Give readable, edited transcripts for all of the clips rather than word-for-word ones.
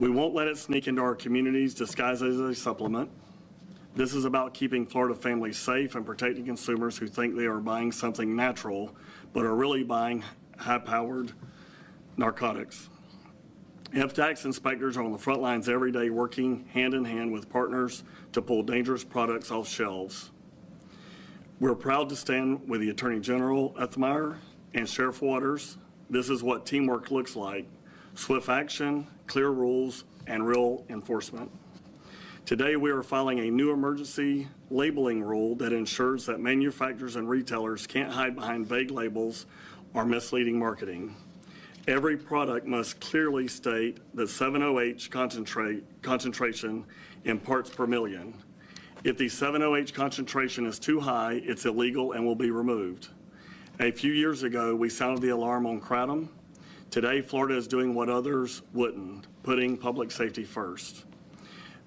We won't let it sneak into our communities disguised as a supplement. This is about keeping Florida families safe and protecting consumers who think they are buying something natural, but are really buying high-powered narcotics. FTAC's inspectors are on the front lines every day working hand in hand with partners to pull dangerous products off shelves. We're proud to stand with the Attorney General Uthmeier and Sheriff Waters. This is what teamwork looks like: swift action, clear rules, and real enforcement. Today, we are filing a new emergency labeling rule that ensures that manufacturers and retailers can't hide behind vague labels or misleading marketing. Every product must clearly state the 7-OH concentration in parts per million. If the 7-OH concentration is too high, it's illegal and will be removed. A few years ago, we sounded the alarm on kratom. Today, Florida is doing what others wouldn't, putting public safety first.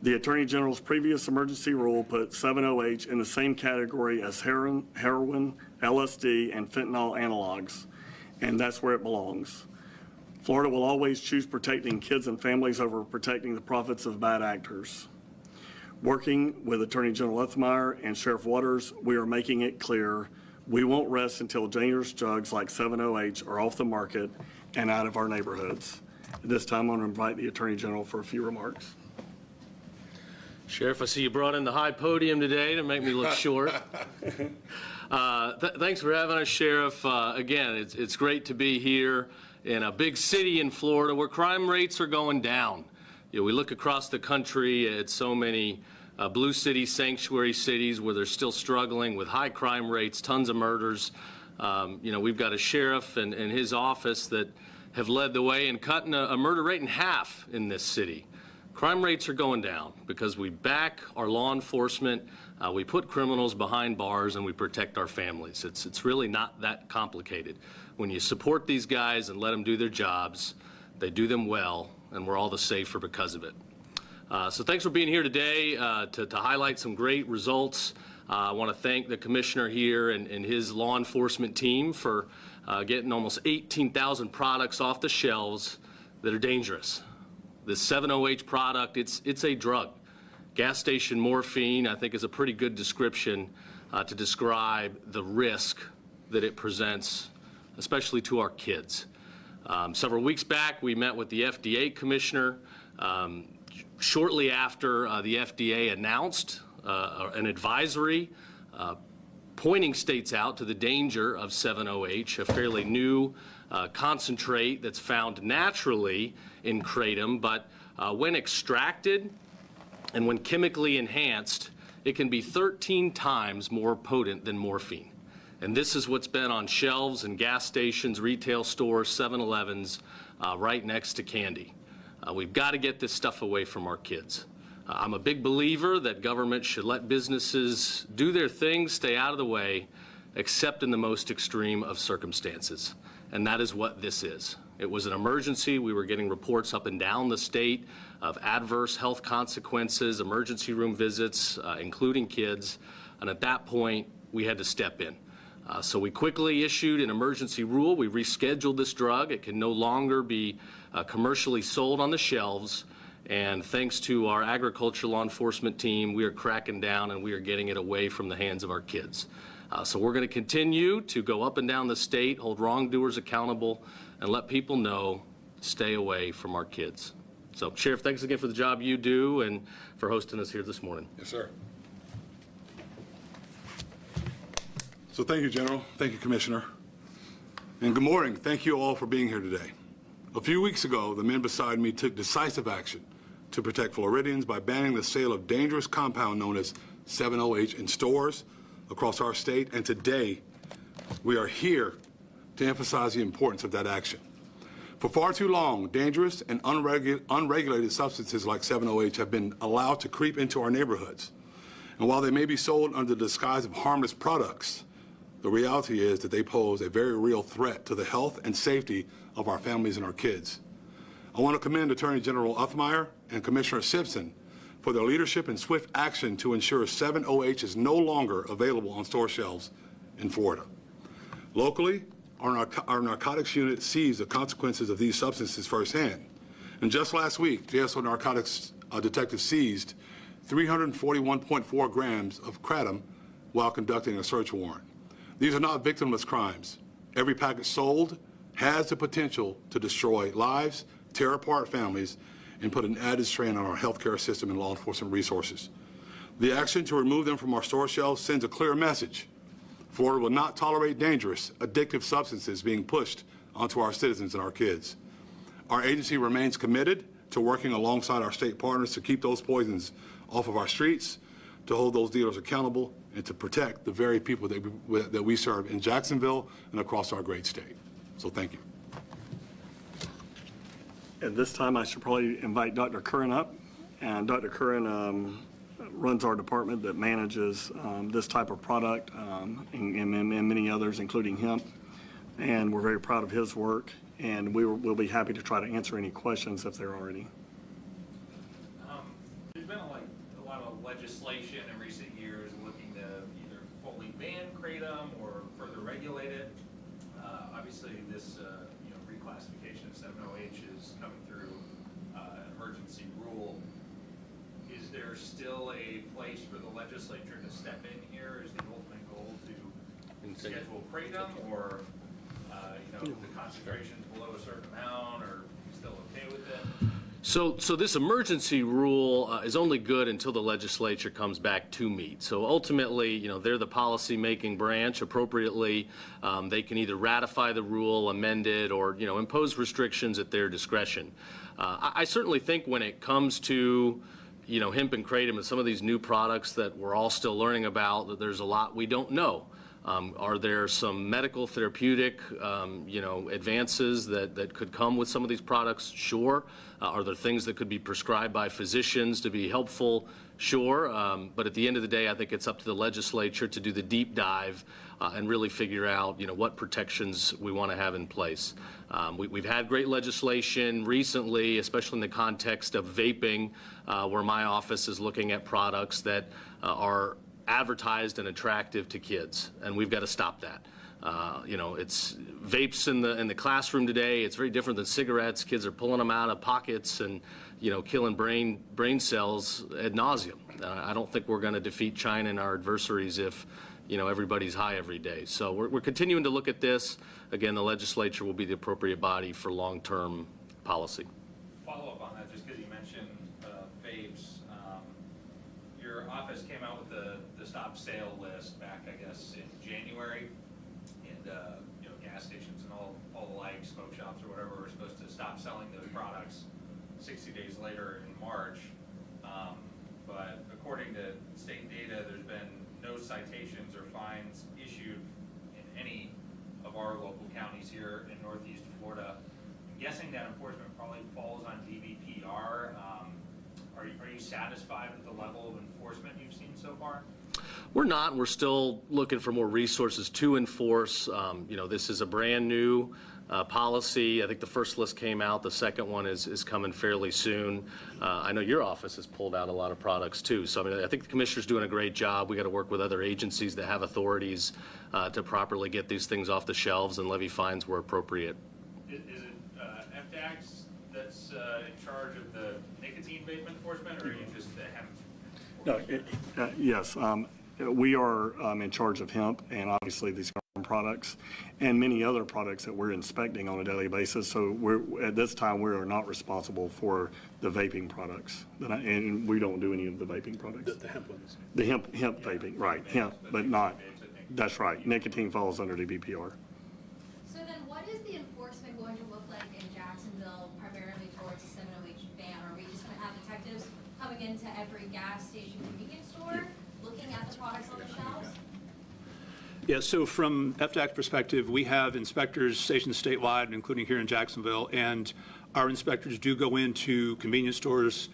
The Attorney General's previous emergency rule put 7-OH in the same category as heroin, LSD, and fentanyl analogs, and that's where it belongs. Florida will always choose protecting kids and families over protecting the profits of bad actors. Working with Attorney General Uthmeier and Sheriff Waters, we are making it clear we won't rest until dangerous drugs like 7-OH are off the market and out of our neighborhoods. At this time, I want to invite the Attorney General for a few remarks. Sheriff, I see you brought in the high podium today to make me look short. Thanks for having us, Sheriff. Again, it's great to be here in a big city in Florida where crime rates are going down. You know, we look across the country at so many blue city sanctuary cities where they're still struggling with high crime rates, tons of murders. You know, we've got a sheriff and his office that have led the way in cutting a murder rate in half in this city. Crime rates are going down because we back our law enforcement, we put criminals behind bars, and we protect our families. It's really not that complicated. When you support these guys and let them do their jobs, they do them well, and we're all the safer because of it. So thanks for being here today to highlight some great results. I want to thank the commissioner here and his law enforcement team for getting almost 18,000 products off the shelves that are dangerous. The 7-OH product, it's a drug. Gas station morphine, I think, is a pretty good description to describe the risk that it presents, especially to our kids. Several weeks back, we met with the FDA commissioner. Shortly after the FDA announced an advisory pointing states out to the danger of 7-OH, a fairly new concentrate that's found naturally in kratom, but when extracted and when chemically enhanced, it can be 13 times more potent than morphine. And this is what's been on shelves in gas stations, retail stores, 7-Elevens, right next to candy. We've got to get this stuff away from our kids. I'm a big believer that government should let businesses do their thing, stay out of the way, except in the most extreme of circumstances. And that is what this is. It was an emergency. We were getting reports up and down the state of adverse health consequences, emergency room visits, including kids. And at that point, we had to step in. So we quickly issued an emergency rule. We rescheduled this drug. It can no longer be commercially sold on the shelves. And thanks to our agriculture law enforcement team, we are cracking down and we are getting it away from the hands of our kids. So we're going to continue to go up and down the state, hold wrongdoers accountable, and let people know, stay away from our kids. So, Sheriff, thanks again for the job you do and for hosting us here this morning. Yes, sir. So thank you, General. Thank you, Commissioner. And good morning. Thank you all for being here today. A few weeks ago, the men beside me took decisive action to protect Floridians by banning the sale of dangerous compound known as 7-OH in stores across our state, and today we are here to emphasize the importance of that action. For far too long, dangerous and unregulated substances like 7-OH have been allowed to creep into our neighborhoods. And while they may be sold under the disguise of harmless products, the reality is that they pose a very real threat to the health and safety of our families and our kids. I want to commend Attorney General Uthmeier and Commissioner Simpson for their leadership and swift action to ensure 7-OH is no longer available on store shelves in Florida. Locally, our narcotics unit sees the consequences of these substances firsthand. And just last week, JSO narcotics detectives seized 341.4 grams of kratom while conducting a search warrant. These are not victimless crimes. Every package sold has the potential to destroy lives, tear apart families, and put an added strain on our healthcare system and law enforcement resources. The action to remove them from our store shelves sends a clear message. Florida will not tolerate dangerous, addictive substances being pushed onto our citizens and our kids. Our agency remains committed to working alongside our state partners to keep those poisons off of our streets, to hold those dealers accountable, and to protect the very people that we serve in Jacksonville and across our great state. So thank you. At this time, I should probably invite Dr. Curran up. And Dr. Curran runs our department that manages this type of product and many others, including hemp. And we're very proud of his work. And we'll be happy to try to answer any questions if there are any. There's been a lot of legislation in recent years looking to either fully ban kratom or further regulate it. Obviously, this reclassification of 70H is coming through an emergency rule. Is there still a place for the legislature to step in here? Is the ultimate goal to schedule kratom, or the concentrations below a certain amount, or still okay with it? So this emergency rule is only good until the legislature comes back to meet. So ultimately, they're the policy-making branch. Appropriately, they can either ratify the rule, amend it, or impose restrictions at their discretion. I certainly think when it comes to hemp and kratom and some of these new products that we're all still learning about, that there's a lot we don't know. Are there some medical therapeutic, advances that could come with some of these products? Sure. Are there things that could be prescribed by physicians to be helpful? Sure. But at the end of the day, I think it's up to the legislature to do the deep dive and really figure out, what protections we want to have in place. We've had great legislation recently, especially in the context of vaping, where my office is looking at products that are advertised and attractive to kids, and we've got to stop that. It's vapes in the classroom today. It's very different than cigarettes. Kids are pulling them out of pockets and killing brain cells ad nauseum. I don't think we're going to defeat China and our adversaries if everybody's high every day. So we're continuing to look at this. Again, the legislature will be the appropriate body for long-term policy. Follow up on that, just because you mentioned vapes. Your office came out with the stop sale list back, I guess, in January, and gas stations and all the like, smoke shops or whatever, were supposed to stop selling those products 60 days later in March. But according to state data, there's been no citations or fines issued in any of our local counties here in Northeast Florida. I'm guessing that enforcement probably falls on DBPR. Are you satisfied with the level of enforcement you've seen so far? We're not. We're still looking for more resources to enforce. This is a brand new policy. I think the first list came out. The second one is coming fairly soon. I know your office has pulled out a lot of products too. So I think the commissioner's doing a great job. We got to work with other agencies that have authorities to properly get these things off the shelves and levy fines where appropriate. Is it FDAX that's in charge of the nicotine vape enforcement, or are you just the hemp? No, yes. We are in charge of hemp and obviously these products and many other products that we're inspecting on a daily basis. So at this time, we are not responsible for the vaping products. And we don't do any of the vaping products. The hemp ones. The hemp vaping, right, hemp, but not, that's right. Nicotine falls under the BPR. So then what is the enforcement going to look like in Jacksonville, primarily towards the 70H ban? Are we just going to have detectives coming into every gas station, convenience store, looking at the products on the shelves? Yeah, so from FDAC perspective, we have inspectors stationed statewide, including here in Jacksonville, and our inspectors do go into convenience stores,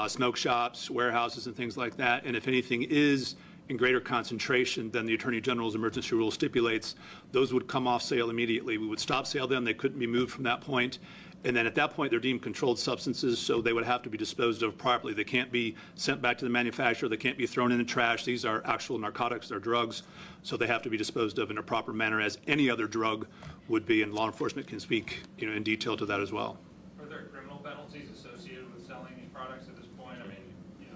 smoke shops, warehouses, and things like that. And if anything is in greater concentration than the Attorney General's emergency rule stipulates, those would come off sale immediately. We would stop sale them. They couldn't be moved from that point. And then at that point, they're deemed controlled substances, so they would have to be disposed of properly. They can't be sent back to the manufacturer. They can't be thrown in the trash. These are actual narcotics. They're drugs, so they have to be disposed of in a proper manner, as any other drug would be, and law enforcement can speak in detail to that as well. Are there criminal penalties products at this point? I mean,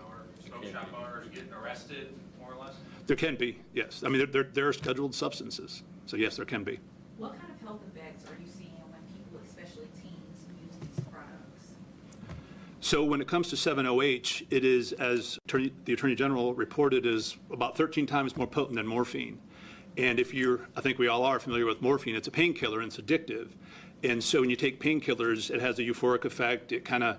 are smoke shop owners getting arrested, more or less? There can be, yes. I mean, there are scheduled substances, so yes, there can be. What kind of health effects are you seeing when people, especially teens, use these products? So when it comes to 7-OH, it is, as the Attorney General reported, is about 13 times more potent than morphine. And I think we all are familiar with morphine, it's a painkiller and it's addictive. And so when you take painkillers, it has a euphoric effect. It kind of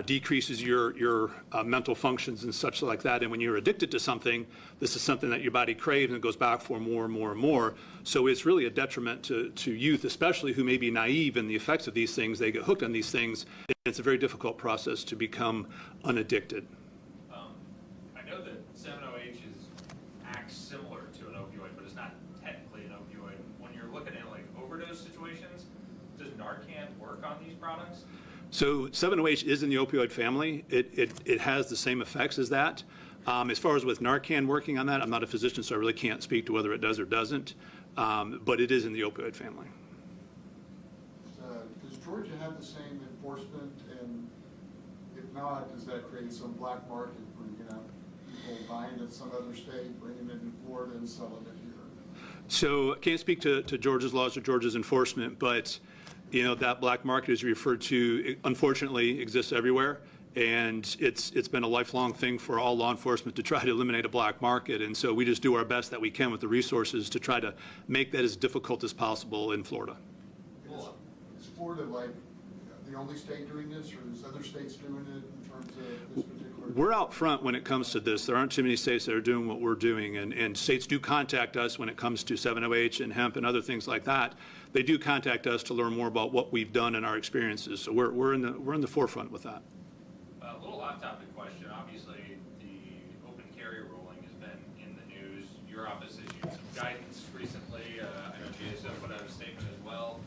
decreases your mental functions and such like that. And when you're addicted to something, this is something that your body craves and it goes back for more and more and more. So it's really a detriment to youth, especially who may be naive in the effects of these things. They get hooked on these things. It's a very difficult process to become unaddicted. I know that 7-OH acts similar to an opioid, but it's not technically an opioid. When you're looking at like overdose situations, does Narcan work on these products? So 7-OH is in the opioid family. It has the same effects as that. As far as with Narcan working on that, I'm not a physician, so I really can't speak to whether it does or doesn't. But it is in the opioid family. Does Georgia have the same enforcement? And if not, does that create some black market where you can have people buying it in some other state, bringing it in Florida and selling it here? So I can't speak to Georgia's laws or Georgia's enforcement, but that black market, as you referred to, unfortunately exists everywhere. And it's been a lifelong thing for all law enforcement to try to eliminate a black market. And so we just do our best that we can with the resources to try to make that as difficult as possible in Florida. Is Florida like the only state doing this, or is other states doing it in terms of this particular? We're out front when it comes to this. There aren't too many states that are doing what we're doing, and states do contact us when it comes to 7-OH and hemp and other things like that. They do contact us to learn more about what we've done and our experiences. So we're in the forefront with that. A little off-topic question. Obviously, the open carry ruling has been in the news. Your office issued some guidance recently. I know GSO put out a statement as well.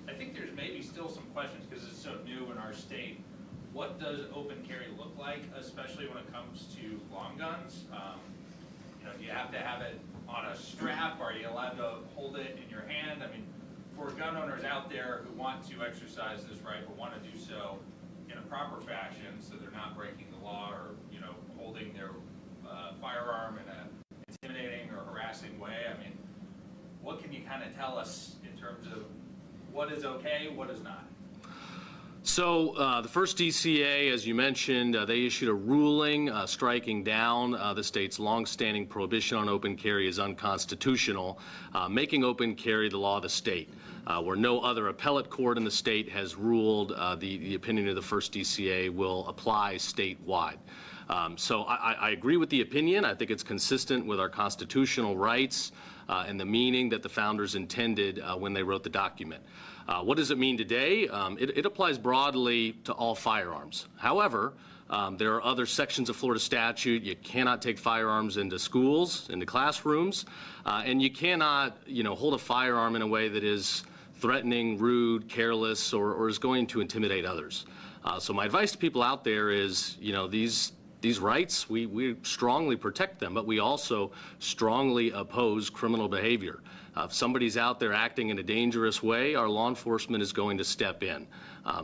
I think there's maybe still some questions because it's so new in our state. What does open carry look like, especially when it comes to long guns? Do you have to have it on a strap? Are you allowed to hold it in your hand? I mean, for gun owners out there who want to exercise this right but want to do so in a proper fashion so they're not breaking the law or, holding their firearm in an intimidating or harassing way, I mean, what can you kind of tell us in terms of what is okay, what is not? So the first DCA, as you mentioned, they issued a ruling striking down the state's longstanding prohibition on open carry as unconstitutional, making open carry the law of the state, where no other appellate court in the state has ruled the opinion of the first DCA will apply statewide. So I agree with the opinion. I think it's consistent with our constitutional rights and the meaning that the founders intended when they wrote the document. What does it mean today? It applies broadly to all firearms. However, there are other sections of Florida statute. You cannot take firearms into schools, into classrooms, and you cannot, hold a firearm in a way that is threatening, rude, careless, or is going to intimidate others. So my advice to people out there is, these rights, we strongly protect them, but we also strongly oppose criminal behavior. If somebody's out there acting in a dangerous way, our law enforcement is going to step in.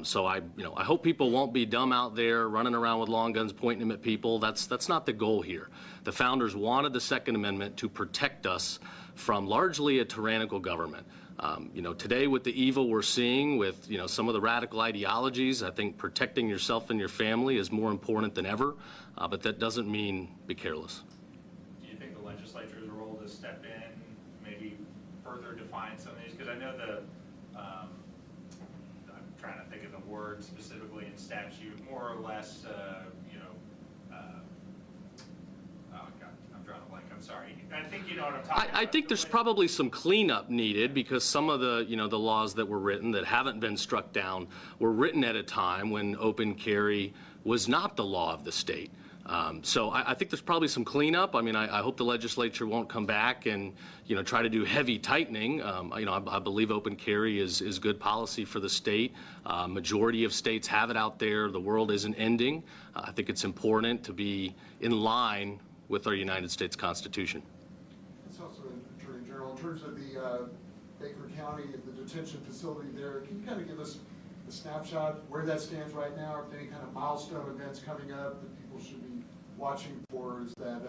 So I hope people won't be dumb out there running around with long guns pointing them at people. That's not the goal here. The founders wanted the Second Amendment to protect us from largely a tyrannical government. Today with the evil we're seeing with, some of the radical ideologies, I think protecting yourself and your family is more important than ever, but that doesn't mean be careless. Do you think the legislature's role to step in, maybe further define some of these? Because I know I'm trying to think of the word specifically in statute, more or less, oh God, I'm drawing a blank, I'm sorry. I think you know what I'm talking about. I think there's probably some cleanup needed because some of the, the laws that were written that haven't been struck down were written at a time when open carry was not the law of the state. So I think there's probably some cleanup. I mean, I hope the legislature won't come back and, try to do heavy tightening. I believe open carry is good policy for the state. Majority of states have it out there. The world isn't ending. I think it's important to be in line with our United States Constitution. It's also Attorney General, in terms of the Baker County, the detention facility there, can you kind of give us a snapshot where that stands right now, if any kind of milestone events coming up that people should be watching for as that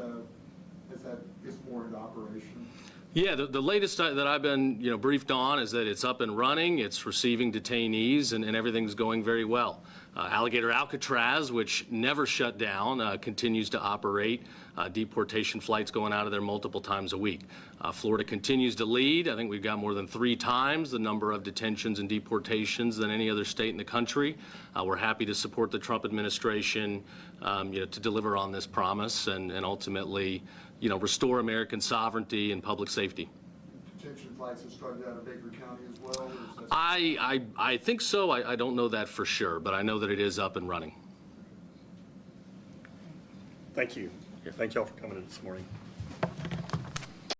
gets more into operation? Yeah, the latest that I've been, briefed on is that it's up and running, it's receiving detainees, and everything's going very well. Alligator Alcatraz, which never shut down, continues to operate. Deportation flights going out of there multiple times a week. Florida continues to lead. I think we've got more than 3 times the number of detentions and deportations than any other state in the country. We're happy to support the Trump administration, to deliver on this promise and ultimately, restore American sovereignty and public safety. Detention flights have started out of Baker County as well? Or is that- I think so. I don't know that for sure, but I know that it is up and running. Thank you. Thank you all for coming in this morning.